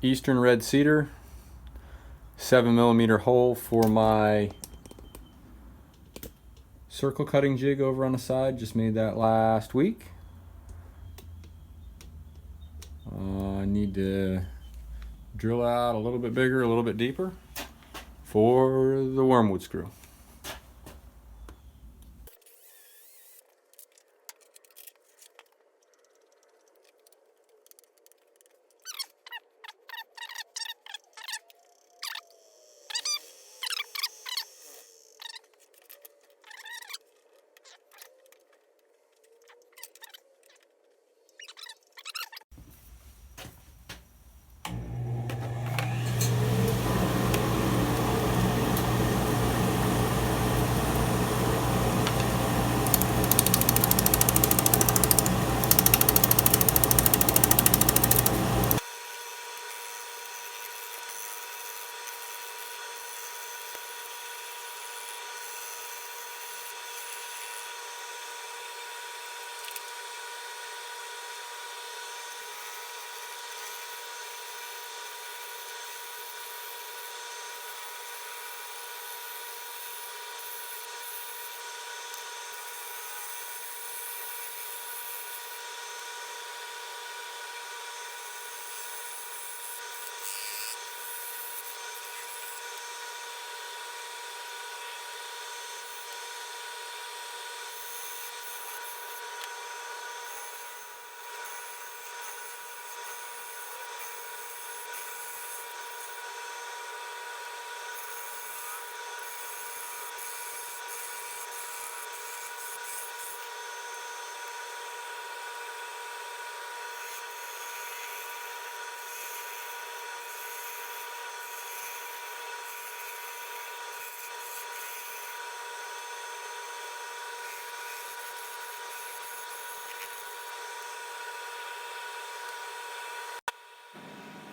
Eastern Red Cedar 7mm hole for my circle cutting jig over on the side. Just made that last week. I need to drill out a little bit bigger, a little bit deeper for the wormwood screw.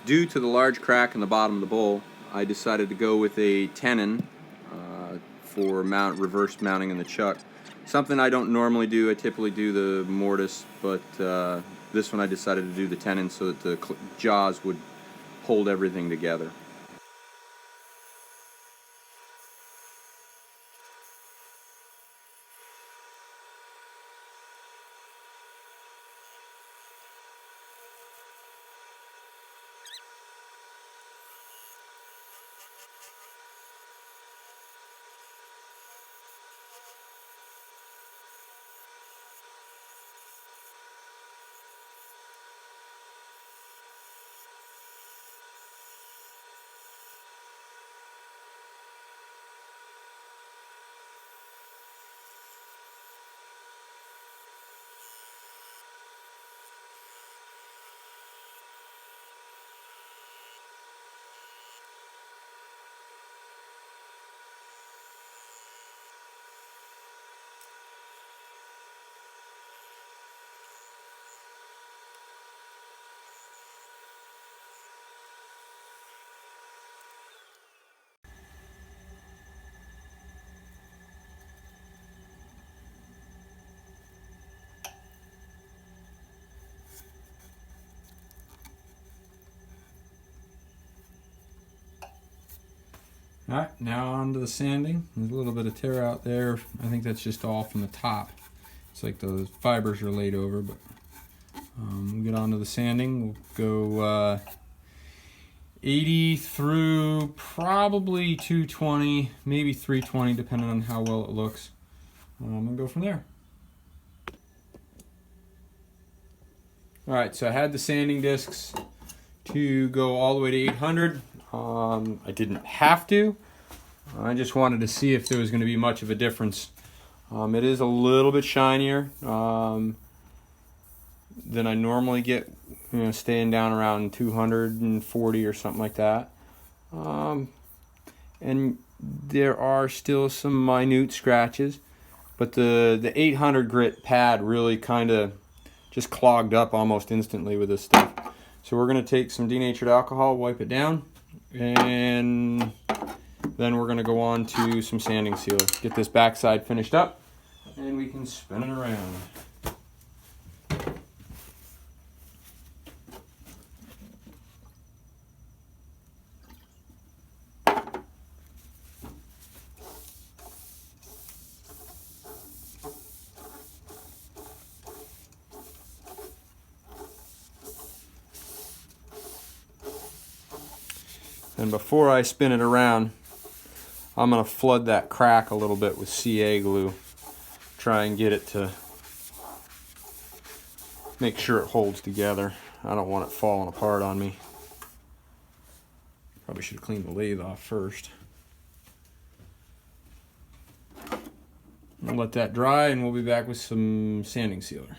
Due to the large crack in the bottom of the bowl, I decided to go with a tenon for reverse mounting in the chuck. Something I don't normally do. I typically do the mortise, but this one I decided to do the tenon so that the jaws would hold everything together. Alright, now on to the sanding. There's a little bit of tear out there. I think that's just all from the top. It's like the fibers are laid over, but we'll get on to the sanding. We'll go 80 through probably 220, maybe 320, depending on how well it looks. And go from there. Alright, so I had the sanding discs to go all the way to 800. I didn't have to. I just wanted to see if there was going to be much of a difference. It is a little bit shinier than I normally get, staying down around 240 or something like that. And there are still some minute scratches, but the 800 grit pad really kind of just clogged up almost instantly with this stuff. So we're going to take some denatured alcohol, wipe it down, and then we're going to go on to some sanding sealer. Get this backside finished up, and we can spin it around. And before I spin it around, I'm going to flood that crack a little bit with CA glue. Try and get it to make sure it holds together. I don't want it falling apart on me. Probably should clean the lathe off first. I'll let that dry and we'll be back with some sanding sealer.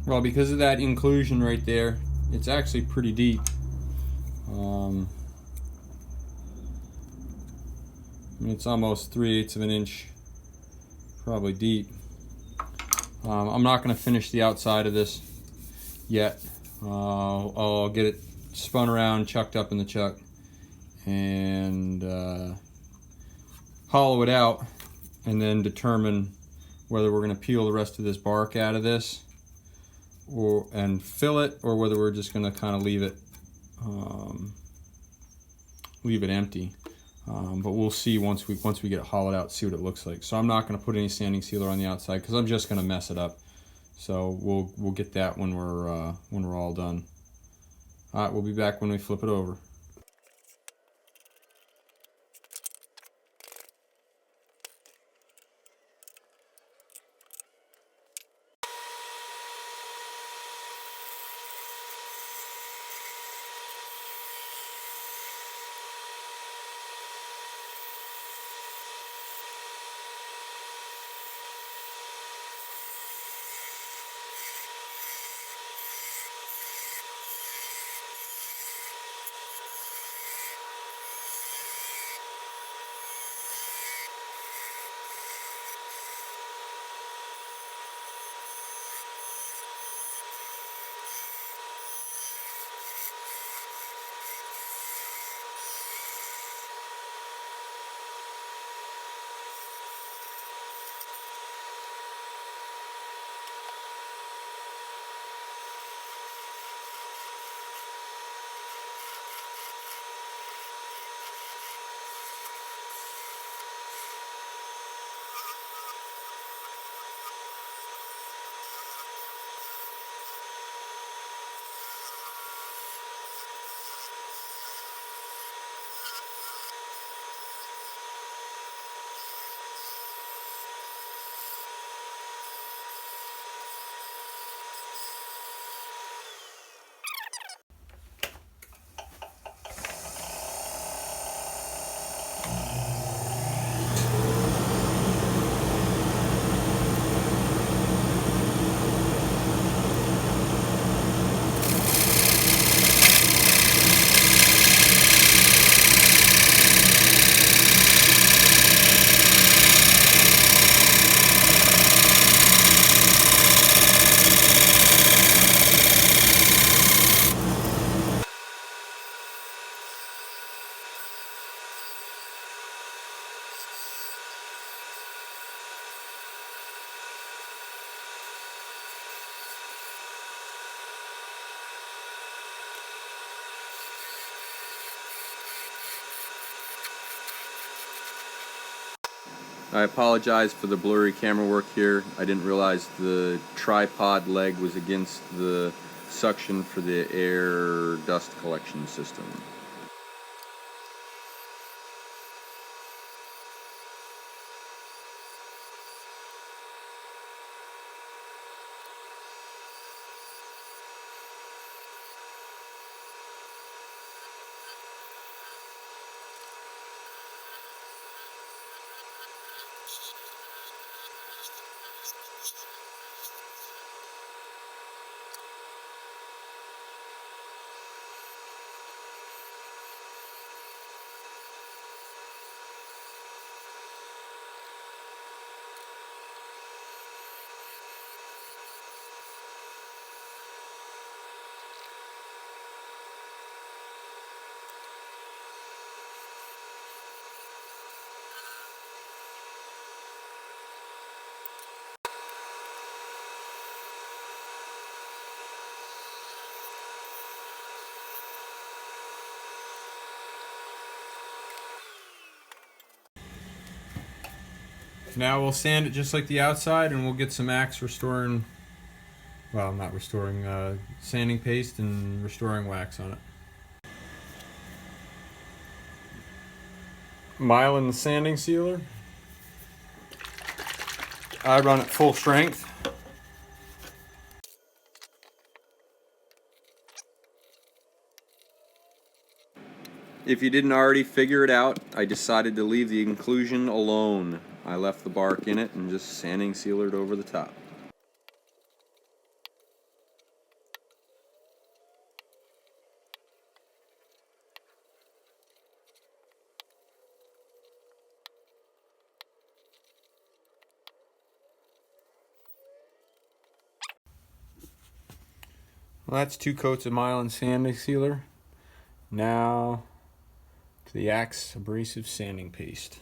Well, because of that inclusion right there, it's actually pretty deep. It's almost 3/8 of an inch, probably deep. I'm not going to finish the outside of this yet. I'll get it spun around, chucked up in the chuck, and hollow it out, and then determine whether we're going to peel the rest of this bark out of this and fill it, or whether we're just going to kind of leave it empty. But we'll see once we get it hollowed out, see what it looks like. So I'm not going to put any sanding sealer on the outside because I'm just going to mess it up. So we'll get that when we're all done. All right, we'll be back when we flip it over. I apologize for the blurry camera work here. I didn't realize the tripod leg was against the suction for the air dust collection system. Now we'll sand it just like the outside, and we'll get some Axe restoring, well, not restoring, sanding paste and restoring wax on it. Mylan sanding sealer. I run at full strength. If you didn't already figure it out, I decided to leave the inclusion alone. I left the bark in it and just sanding sealered over the top. Well, that's 2 coats of Mylan sanding sealer. Now to the Axe abrasive sanding paste.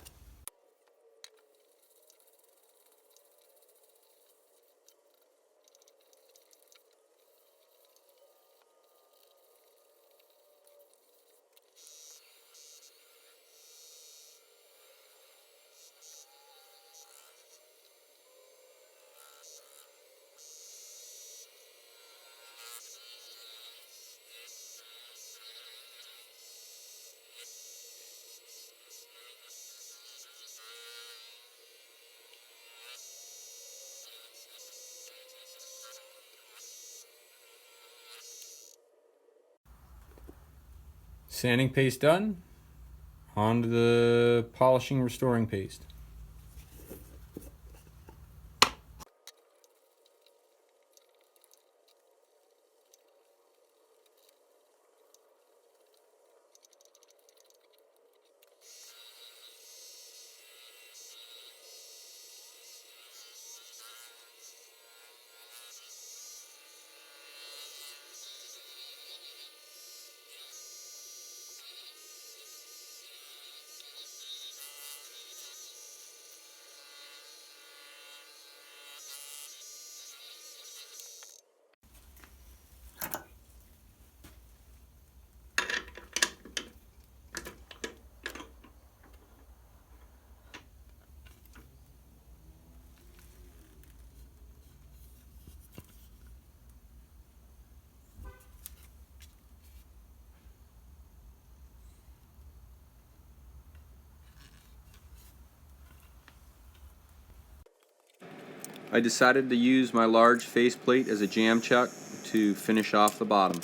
Sanding paste done. On to the polishing restoring paste. I decided to use my large faceplate as a jam chuck to finish off the bottom.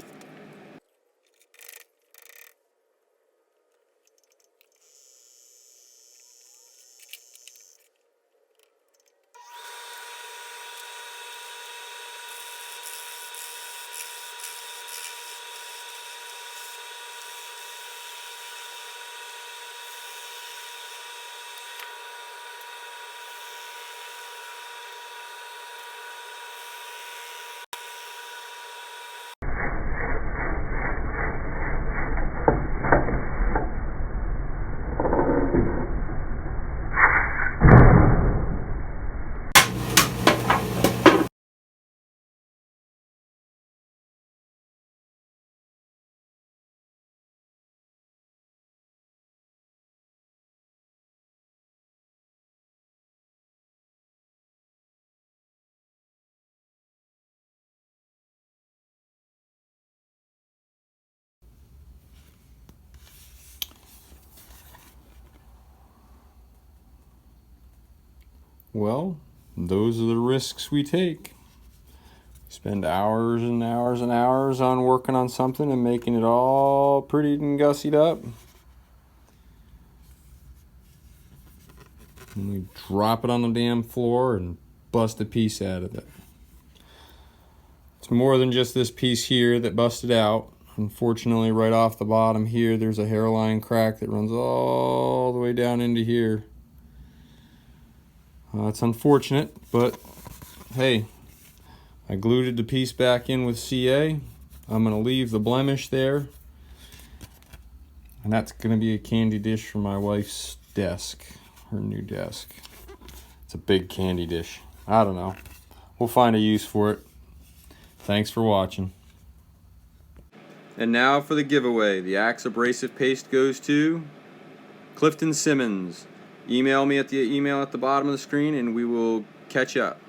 Well, those are the risks we take. Spend hours and hours and hours on working on something and making it all pretty and gussied up. And we drop it on the damn floor and bust a piece out of it. It's more than just this piece here that busted out. Unfortunately, right off the bottom here, there's a hairline crack that runs all the way down into here. It's unfortunate, but hey, I glued the piece back in with CA. I'm going to leave the blemish there. And that's going to be a candy dish for my wife's desk, her new desk. It's a big candy dish. I don't know. We'll find a use for it. Thanks for watching. And now for the giveaway. The Axe abrasive paste goes to Clifton Simmons. Email me at the email at the bottom of the screen and we will catch up.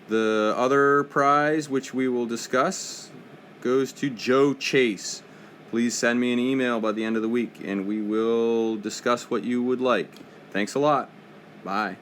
The other prize, which we will discuss, goes to Joe Chase. please send me an email by the end of the week and we will discuss what you would like. Thanks a lot. Bye.